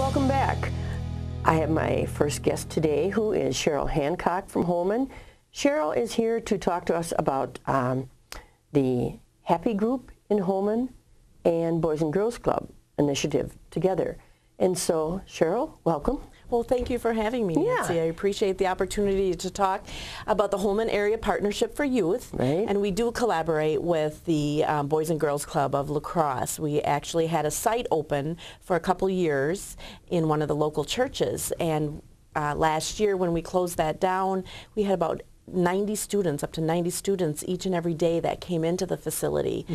welcome back. I have my first guest today, who is Cheryl Hancock from Holmen. Cheryl is here to talk to us about the HAPY group in Holmen and Boys and Girls Club initiative together. And so, Cheryl, welcome. Well, thank you for having me, Nancy. I appreciate the opportunity to talk about the Holmen Area Partnership for Youth. Right. And we do collaborate with the Boys and Girls Club of La Crosse. We actually had a site open for a couple years in one of the local churches. And last year when we closed that down, we had about 90 students, up to 90 students each and every day that came into the facility.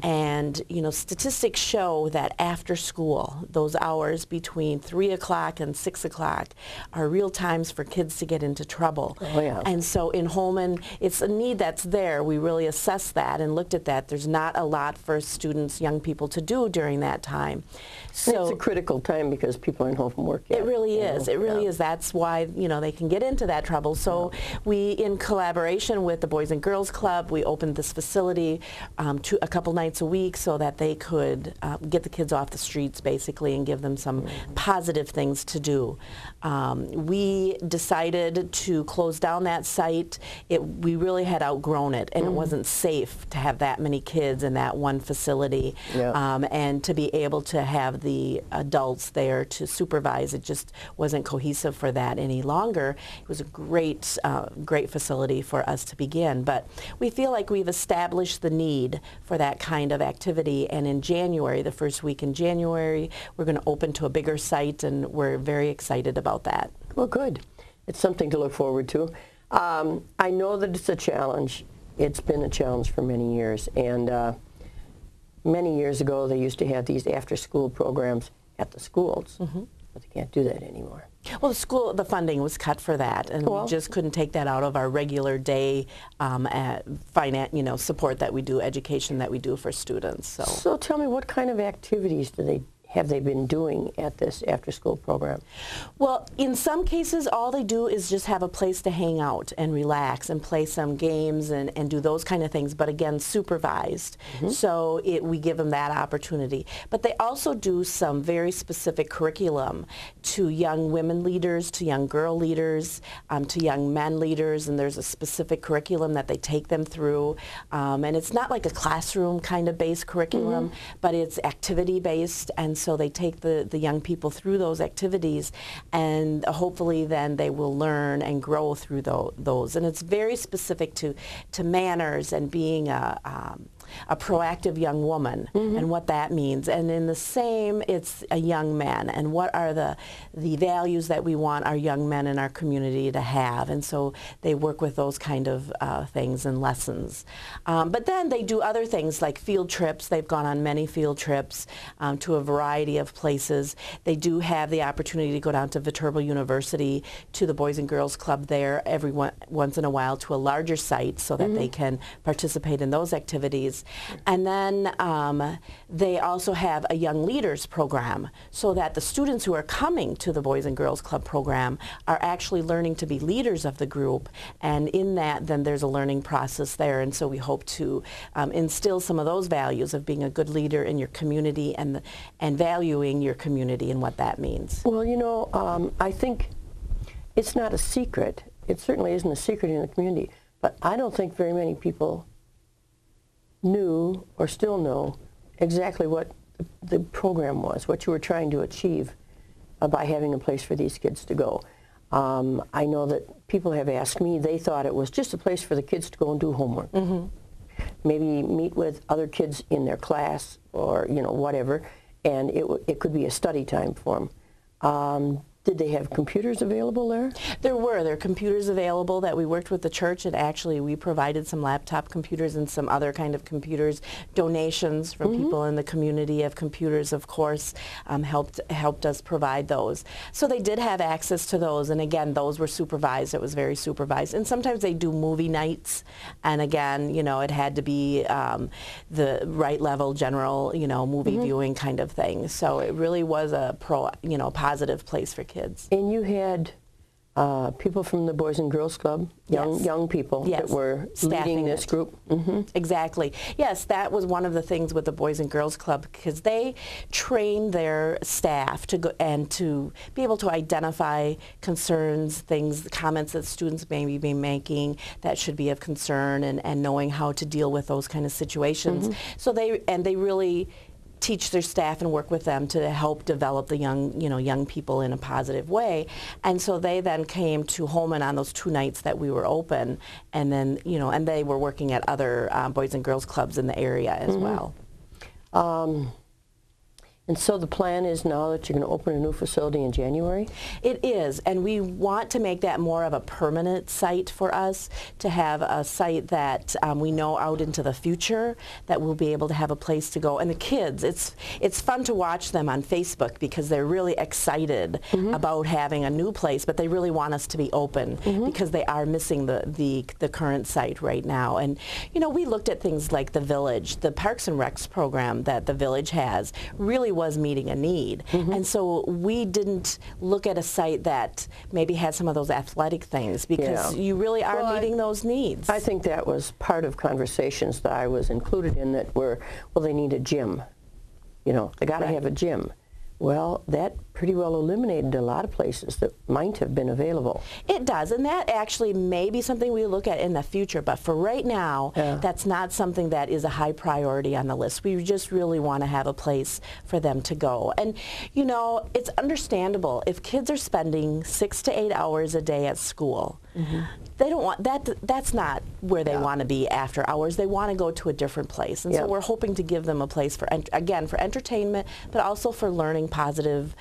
And, you know, statistics show that after school, those hours between 3 o'clock and 6 o'clock are real times for kids to get into trouble. Oh, yeah. And so in Holmen, it's a need that's there. We really assessed that and looked at that. There's not a lot for students, young people to do during that time. So it's a critical time because people aren't home from work yet. It really is. It really is. That's why, you know, they can get into that trouble. So we, in collaboration with the Boys and Girls Club, we opened this facility a couple nights a week so that they could get the kids off the streets, basically, and give them some positive things to do. We decided to close down that site. We really had outgrown it, and it wasn't safe to have that many kids in that one facility, and to be able to have the adults there to supervise. It just wasn't cohesive for that any longer. It was a great, great facility for us to begin, but we feel like we've established the need for that kind of activity, and in January, the first week in January, we're going to open to a bigger site, and we're very excited about that. Well, good. It's something to look forward to. I know that it's a challenge. It's been a challenge for many years, and many years ago they used to have these after-school programs at the schools, but they can't do that anymore. Well, the funding was cut for that, and we just couldn't take that out of our regular day support that we do, education that we do for students. So tell me, what kind of activities have they been doing at this after-school program? Well, in some cases, all they do is just have a place to hang out and relax and play some games and do those kind of things, but again, supervised. So we give them that opportunity. But they also do some very specific curriculum to young women leaders, to young girl leaders, to young men leaders, and there's a specific curriculum that they take them through. And it's not like a classroom kind of based curriculum, but it's activity based, and so they take the young people through those activities, and hopefully then they will learn and grow through those. And it's very specific to manners and being a proactive young woman and what that means. And in the same, it's a young man and what are the values that we want our young men in our community to have. And so they work with those kind of things and lessons. But then they do other things like field trips. They've gone on many field trips to a variety of places. They do have the opportunity to go down to Viterbo University, to the Boys and Girls Club there once in a while, to a larger site so that they can participate in those activities. And then they also have a Young Leaders program so that the students who are coming to the Boys and Girls Club program are actually learning to be leaders of the group, and in that then there's a learning process there, and so we hope to instill some of those values of being a good leader in your community and valuing your community and what that means. Well, you know, I think it's not a secret. It certainly isn't a secret in the community, but I don't think very many people knew or still know exactly what the program was, what you were trying to achieve by having a place for these kids to go. I know that people have asked me, they thought it was just a place for the kids to go and do homework. Maybe meet with other kids in their class or, you know, whatever, and it could be a study time for them. Did they have computers available there? There were computers available that we worked with the church, and actually we provided some laptop computers and some other kind of computers. Donations from people in the community of computers, of course, helped us provide those. So they did have access to those, and again, those were supervised. It was very supervised. And sometimes they do movie nights, and again, you know, it had to be the right level, general, you know, movie viewing kind of thing. So it really was a positive place for kids. And you had people from the Boys and Girls Club, young people that were leading this group. Exactly. Yes, that was one of the things with the Boys and Girls Club, because they train their staff to go and to be able to identify concerns, things, comments that students may be making that should be of concern, and knowing how to deal with those kind of situations. So they really teach their staff and work with them to help develop the young people in a positive way. And so they then came to Holmen on those 2 nights that we were open, and then, and they were working at other Boys and Girls Clubs in the area as well. And so the plan is now that you're going to open a new facility in January? It is, and we want to make that more of a permanent site for us, to have a site that we know out into the future that we'll be able to have a place to go. And the kids, it's fun to watch them on Facebook, because they're really excited about having a new place, but they really want us to be open because they are missing the current site right now. And we looked at things like the Village, the Parks and Recs program that the Village has really was meeting a need. And so we didn't look at a site that maybe had some of those athletic things, because you really are meeting those needs. I think that was part of conversations that I was included in that were, well, they need a gym. They got to have a gym. Well, that pretty well eliminated a lot of places that might have been available. It does, and that actually may be something we look at in the future, but for right now, that's not something that is a high priority on the list. We just really want to have a place for them to go. And, it's understandable if kids are spending 6 to 8 hours a day at school. They don't want that. That's not where they want to be after hours. They want to go to a different place, and so we're hoping to give them a place for, again, for entertainment, but also for learning positive,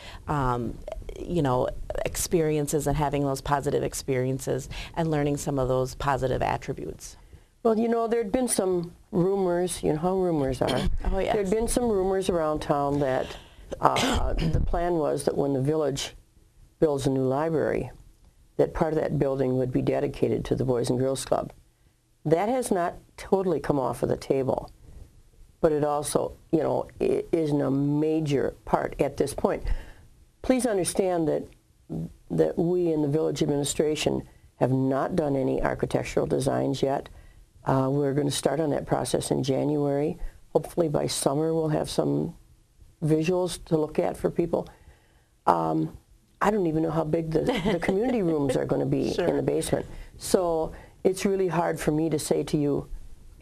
experiences, and having those positive experiences and learning some of those positive attributes. Well, there'd been some rumors. You know how rumors are. Oh yes. There'd been some rumors around town that the plan was that when the Village builds a new library, that part of that building would be dedicated to the Boys and Girls Club. That has not totally come off of the table, but it also, it isn't a major part at this point. Please understand that we in the Village administration have not done any architectural designs yet. We're going to start on that process in January. Hopefully by summer we'll have some visuals to look at for people. I don't even know how big the community rooms are going to be in the basement. So it's really hard for me to say to you,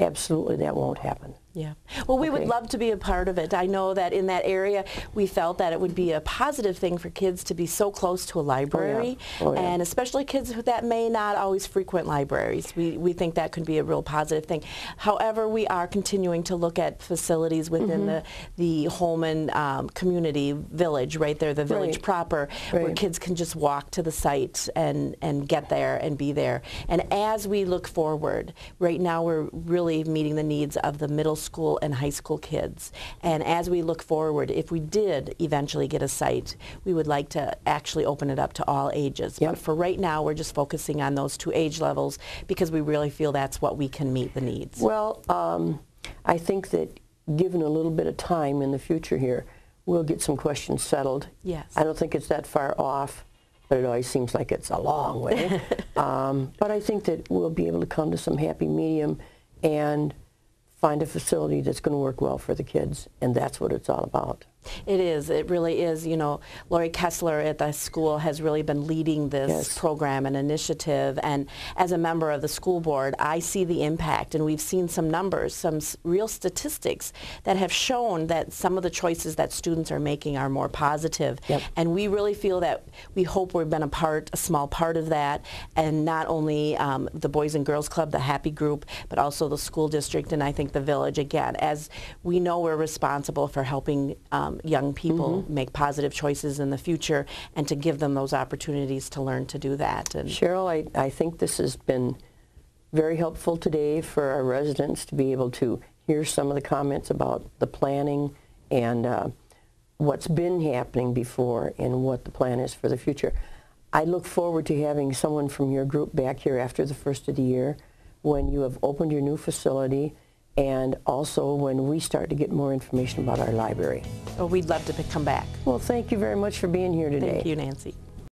absolutely that won't happen. Yeah. Well, we would love to be a part of it. I know that in that area, we felt that it would be a positive thing for kids to be so close to a library, and especially kids that may not always frequent libraries. We think that could be a real positive thing. However, we are continuing to look at facilities within the Holmen community village, right there, the village proper, where kids can just walk to the site and get there and be there. And as we look forward, right now we're really meeting the needs of the middle school and high school kids. And as we look forward, if we did eventually get a site, we would like to actually open it up to all ages. But for right now, we're just focusing on those 2 age levels, because we really feel that's what we can meet the needs. Well, I think that given a little bit of time in the future here, we'll get some questions settled. Yes. I don't think it's that far off, but it always seems like it's a long way. But I think that we'll be able to come to some happy medium and find a facility that's going to work well for the kids, and that's what it's all about. It is. It really is. Lori Kessler at the school has really been leading this program and initiative, and as a member of the school board, I see the impact, and we've seen some numbers, some real statistics that have shown that some of the choices that students are making are more positive, and we really feel that we hope we've been a small part of that, and not only the Boys and Girls Club, the HAPY group, but also the school district, and I think the village, again, as we know we're responsible for helping young people make positive choices in the future, and to give them those opportunities to learn to do that. And Cheryl, I think this has been very helpful today for our residents to be able to hear some of the comments about the planning and what's been happening before and what the plan is for the future. I look forward to having someone from your group back here after the first of the year, when you have opened your new facility, and also when we start to get more information about our library. Oh, we'd love to come back. Well, thank you very much for being here today. Thank you, Nancy.